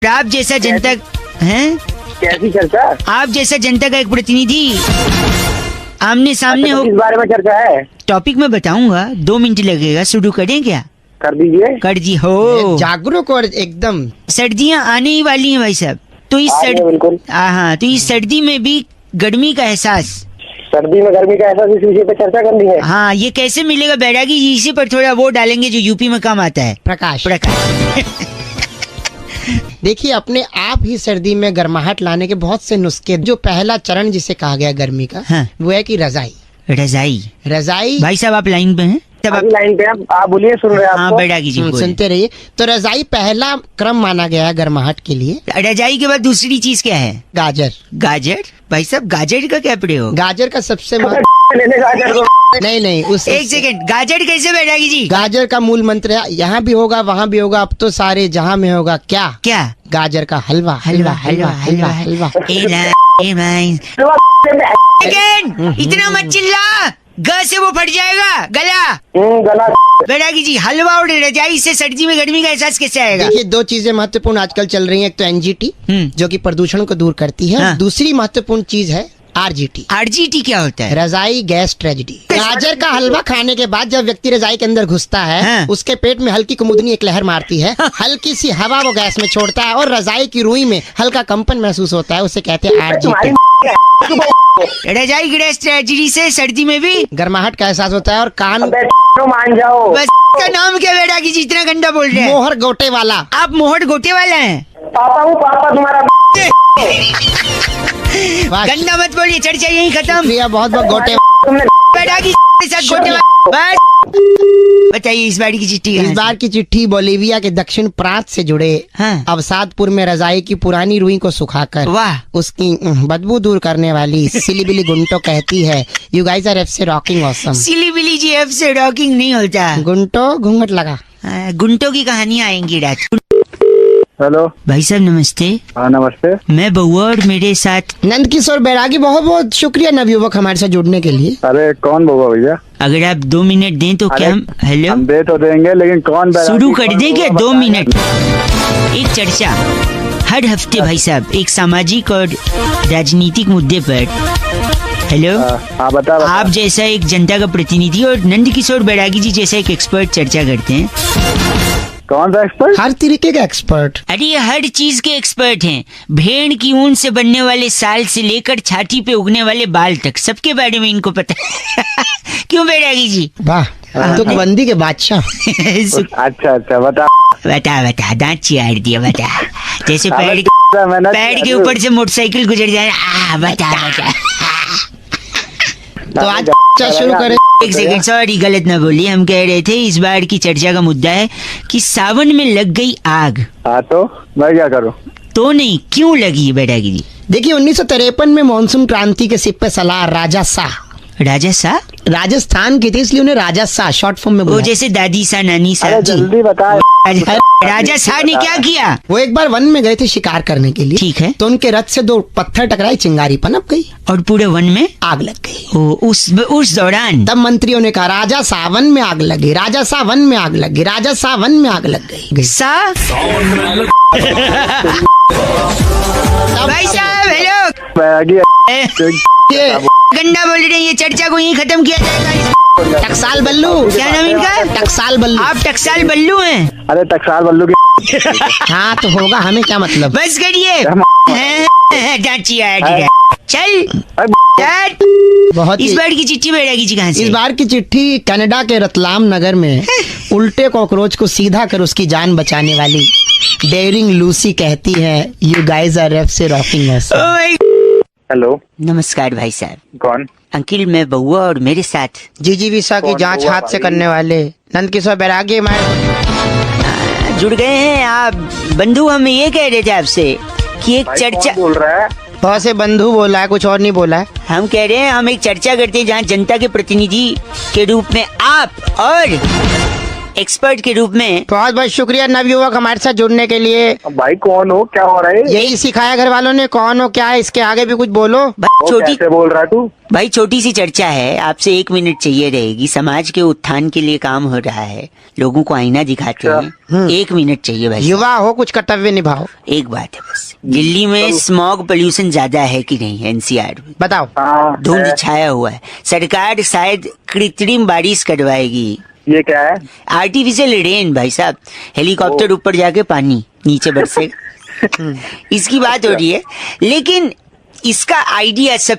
आप जैसा जनता हैं, कैसी चर्चा? आप जैसा जनता का एक प्रतिनिधि आमने सामने हो। किस बारे में चर्चा है? टॉपिक में बताऊंगा, 2 मिनट लगेगा। शुरू करें क्या? कर दीजिए। कर दी हो। जागरूक और एकदम सर्दियां आने ही वाली हैं भाई साहब, तो इस बिल्कुल। हाँ, तो इस सर्दी में भी गर्मी का एहसास, सर्दी में गर्मी का एहसास, इस विषय पे चर्चा करनी है। हाँ, ये कैसे मिलेगा बैरागी जी? इसी पर थोड़ा वो डालेंगे जो यूपी में काम आता है, प्रकाश। देखिए, अपने आप ही सर्दी में गर्माहट लाने के बहुत से नुस्खे। जो पहला चरण जिसे कहा गया गर्मी का, हाँ। वो है कि रजाई। रजाई भाई साहब, आप लाइन पे हैं? तब अभी लाइन पे आप बोलिए, सुन रहे हैं हाँ, आपको। बैरागी जी बोलिए। सुनते रहिए। तो रजाई पहला क्रम माना गया है गर्माहट के लिए। रजाई के बाद दूसरी चीज क्या है? गाजर। गाजर भाई साहब, गाजर का क्या प्रयोग? गाजर का सबसे लेने गाजर को। नहीं उस एक सेकंड, गाजर कैसे बैरागी जी? गाजर का मूल मंत्र है, यहाँ भी होगा वहाँ भी होगा, अब तो सारे जहाँ में होगा क्या? क्या? गाजर का हलवा। सेकंड, इतना मत चिल्ला, ग से वो फट जाएगा गला। गला। बैरागी जी, हलवा और रजाई से सर्दी में गर्मी का एहसास कैसे आएगा? देखिए, 2 चीजें महत्वपूर्ण आजकल चल रही हैं। एक तो एनजीटी, जो कि प्रदूषण को दूर करती है। हाँ। दूसरी महत्वपूर्ण चीज है आरजीटी। आरजीटी क्या होता है? रजाई गैस ट्रेजेडी। गाजर का हलवा खाने के बाद जब व्यक्ति रजाई के अंदर घुसता है, हाँ। उसके पेट में हल्की कुमुदनी एक लहर मारती है, हल्की सी हवा वो गैस में छोड़ता है और रजाई की रुई में हल्का कंपन महसूस होता है, उसे कहते हैं आरजीटी। रजाई गैस ट्रेजेडी से सर्दी में भी गर्माहट का एहसास होता है और कान। मान जाओ। बस का नाम क्या बैरागी जी, इतना गंदा बोल रहे हैं? मोहर गोटे वाला। आप मोहट गोटे वाला हैं? पापा हूँ, पापा तुम्हारा। गंदा मत बोलिए, चर्चा यही खत्म। शुक्रिया, बहुत बहुत गोटे। तुमने बैरागी के साथ गोटे वाला। बस बताइए इस बार की चिट्ठी। इस बार की चिट्ठी बोलीविया के दक्षिण प्रांत से जुड़े हाँ। अवसादपुर में रजाई की पुरानी रुई को सुखाकर वाह, उसकी बदबू दूर करने वाली सिलीबिली गुंटो कहती है, यू गाइस आर एफ से रॉकिंग ऑसम। सिलीबिली जी एफ से रॉकिंग नहीं होता। गुंटो घूंघट लगा। गुंटों की कहानियाँ आएंगी रात। हेलो भाई साहब नमस्ते। हाँ नमस्ते। मैं बउआ और मेरे साथ नंद किशोर बैरागी, बहुत बहुत शुक्रिया नवयुवक हमारे साथ जुड़ने के लिए। अरे कौन बोगा भैया? अगर आप 2 मिनट दें तो क्या हम हेलो हम दे तो देंगे, लेकिन कौन? शुरू कर दें क्या? 2 मिनट। एक चर्चा हर हफ्ते भाई साहब, एक सामाजिक और राजनीतिक मुद्दे पर। हेलो, हाँ बता। आप जैसा एक जनता का प्रतिनिधि और नंद किशोर बैरागी जी जैसा एक एक्सपर्ट चर्चा करते हैं। कौन सा एक्सपर्ट? हर तरीके का एक्सपर्ट। अरे ये हर चीज के एक्सपर्ट हैं। भेड़ की ऊन से बनने वाले साल से लेकर छाती पे उगने वाले बाल तक, सबके बारे में इनको पता है। क्यों बैरागी जी? वाह, तुकबंदी के बादशाह। अच्छा बता। बता, दांत चियार दिया, बता। जैसे पैर के ऊपर से मोटरसाइकिल गुजर जाए। बता। तो आज शुरू करें। एक सेकंड, सॉरी, गलत ना बोलिए। हम कह रहे थे इस बार की चर्चा का मुद्दा है कि सावन में लग गई आग। हाँ तो मैं क्या करूँ? तो नहीं, क्यों लगी बैरागी जी? देखिए, 1953 में मानसून क्रांति के सिपह सलार राजा शाह राजस्थान के थे, इसलिए उन्हें राजा शाह शॉर्ट फॉर्म में वो बुलाया। जैसे दादी सा नानी सा। अरे जल्दी बता। राजा शाह ने क्या किया? वो एक बार वन में गए थे शिकार करने के लिए। ठीक है। तो उनके रथ से 2 पत्थर टकराए, चिंगारी पनप गई और पूरे वन में आग लग गई। उस दौरान तब मंत्रियों ने कहा, राजा शाह वन में आग लगी, राजा शाह वन में आग लगी, राजा शाह वन में आग लग गई। भाई साहब हेलो, गंदा बोल रहे हैं। ये चर्चा को यहीं खत्म किया जाएगा। टकसाल बल्लू। क्या नाम इनका? टकसाल बल्लू। आप टकसाल बल्लू हैं? अरे टकसाल बल्लू की। हाँ तो होगा, हमें क्या मतलब। बस करिए। चल बहुत इस बार की चिट्ठी बैरागी जी कहाँ से? इस बार की चिट्ठी कनाडा के रतलाम नगर में उल्टे कॉकरोच को सीधा कर उसकी जान बचाने वाली डेयरिंग लूसी कहती है, यू गाइस आर एफ से रॉकिंग ऑसम। हेलो नमस्कार भाई साहब। कौन? अंकिल, मैं बउआ और मेरे साथ जीजी वीसा की जांच हाथ से करने वाले नंद किशोर बैरागी हमारे जुड़ गए हैं। आप बंधु, हम ये कह रहे थे आपसे कि एक चर्चा। बोल रहा है? बहुत से बंधु बोला है, कुछ और नहीं बोला है। हम कह रहे हैं हम एक चर्चा करते हैं जहाँ जनता के प्रतिनिधि के रूप में आप और एक्सपर्ट के रूप में। बहुत बहुत शुक्रिया नवयुवक हमारे साथ जुड़ने के लिए। भाई कौन हो, क्या हो रहा है? यही सिखाया घर वालों ने, कौन हो क्या है, इसके आगे भी कुछ बोलो। भाई छोटी कैसे बोल रहा है तू? भाई छोटी सी चर्चा है, आपसे 1 मिनट चाहिए रहेगी। समाज के उत्थान के लिए काम हो रहा है, लोगों को आईना दिखाते हैं। 1 मिनट चाहिए भाई। युवा हो, कुछ कर्तव्य निभाओ। एक बात है बस, दिल्ली में स्मॉग पोल्यूशन ज्यादा है कि नहीं? एनसीआर में बताओ। हाँ, धुंध है। छाया हुआ है। सरकार शायद कृत्रिम बारिश करवाएगी, ये क्या है? आर्टिफिशियल रेन भाई साहब। हेलीकॉप्टर ऊपर जाके पानी नीचे बरसेगा। इसकी बात हो रही है, लेकिन इसका आइडिया सब